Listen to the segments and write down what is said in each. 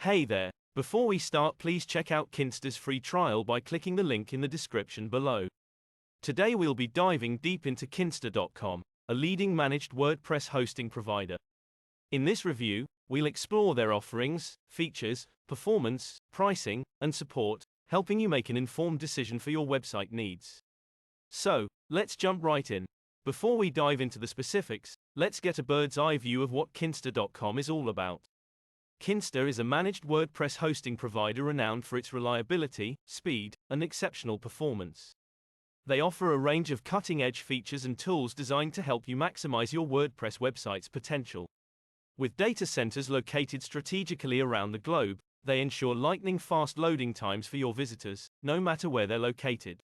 Hey there, before we start, please check out Kinsta's free trial by clicking the link in the description below. Today we'll be diving deep into Kinsta.com, a leading managed WordPress hosting provider. In this review, we'll explore their offerings, features, performance, pricing, and support, helping you make an informed decision for your website needs. So, let's jump right in. Before we dive into the specifics, let's get a bird's eye view of what Kinsta.com is all about. Kinsta is a managed WordPress hosting provider renowned for its reliability, speed, and exceptional performance. They offer a range of cutting-edge features and tools designed to help you maximize your WordPress website's potential. With data centers located strategically around the globe, they ensure lightning-fast loading times for your visitors, no matter where they're located.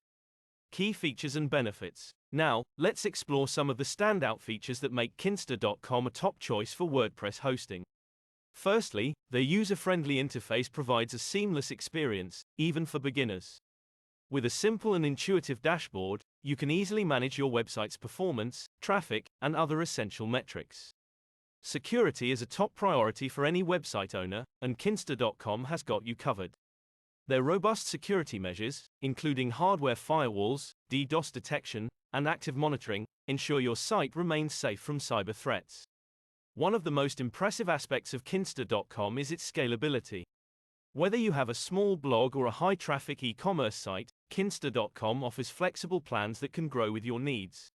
Key features and benefits. Now, let's explore some of the standout features that make Kinsta.com a top choice for WordPress hosting. Firstly, their user-friendly interface provides a seamless experience, even for beginners. With a simple and intuitive dashboard, you can easily manage your website's performance, traffic, and other essential metrics. Security is a top priority for any website owner, and Kinsta.com has got you covered. Their robust security measures, including hardware firewalls, DDoS detection, and active monitoring, ensure your site remains safe from cyber threats. One of the most impressive aspects of Kinsta.com is its scalability. Whether you have a small blog or a high-traffic e-commerce site, Kinsta.com offers flexible plans that can grow with your needs.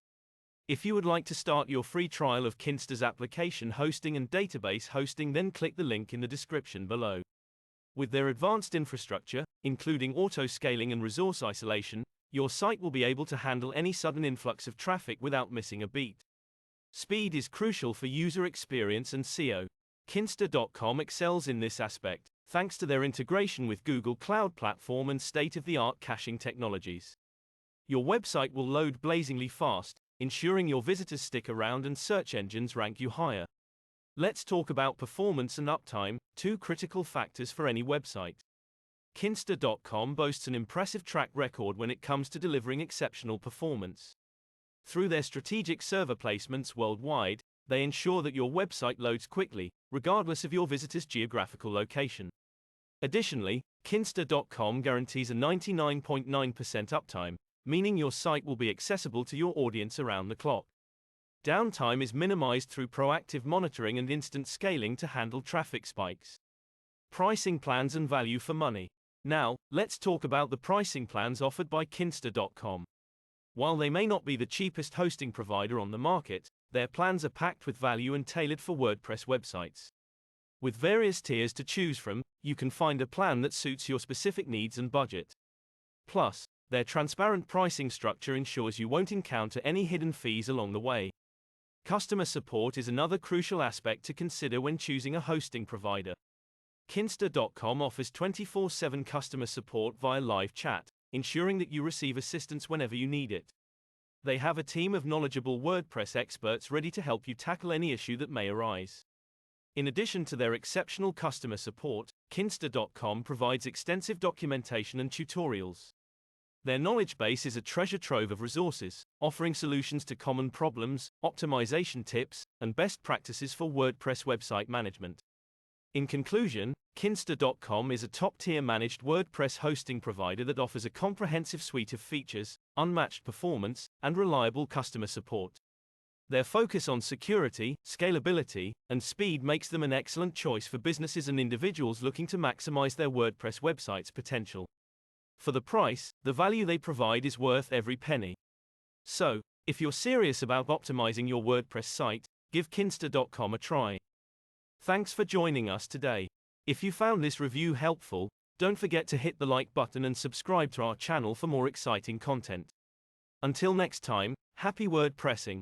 If you would like to start your free trial of Kinsta's application hosting and database hosting, then click the link in the description below. With their advanced infrastructure, including auto-scaling and resource isolation, your site will be able to handle any sudden influx of traffic without missing a beat. Speed is crucial for user experience and SEO. Kinsta.com excels in this aspect, thanks to their integration with Google Cloud Platform and state-of-the-art caching technologies. Your website will load blazingly fast, ensuring your visitors stick around and search engines rank you higher. Let's talk about performance and uptime, two critical factors for any website. Kinsta.com boasts an impressive track record when it comes to delivering exceptional performance. Through their strategic server placements worldwide, they ensure that your website loads quickly, regardless of your visitor's geographical location. Additionally, Kinsta.com guarantees a 99.9% uptime, meaning your site will be accessible to your audience around the clock. Downtime is minimized through proactive monitoring and instant scaling to handle traffic spikes. Pricing plans and value for money. Now, let's talk about the pricing plans offered by Kinsta.com. While they may not be the cheapest hosting provider on the market, their plans are packed with value and tailored for WordPress websites. With various tiers to choose from, you can find a plan that suits your specific needs and budget. Plus, their transparent pricing structure ensures you won't encounter any hidden fees along the way. Customer support is another crucial aspect to consider when choosing a hosting provider. Kinsta.com offers 24/7 customer support via live chat, ensuring that you receive assistance whenever you need it. They have a team of knowledgeable WordPress experts ready to help you tackle any issue that may arise. In addition to their exceptional customer support, Kinsta.com provides extensive documentation and tutorials. Their knowledge base is a treasure trove of resources, offering solutions to common problems, optimization tips, and best practices for WordPress website management. In conclusion, Kinsta.com is a top-tier managed WordPress hosting provider that offers a comprehensive suite of features, unmatched performance, and reliable customer support. Their focus on security, scalability, and speed makes them an excellent choice for businesses and individuals looking to maximize their WordPress website's potential. For the price, the value they provide is worth every penny. So, if you're serious about optimizing your WordPress site, give Kinsta.com a try. Thanks for joining us today. If you found this review helpful, don't forget to hit the like button and subscribe to our channel for more exciting content. Until next time, happy WordPressing!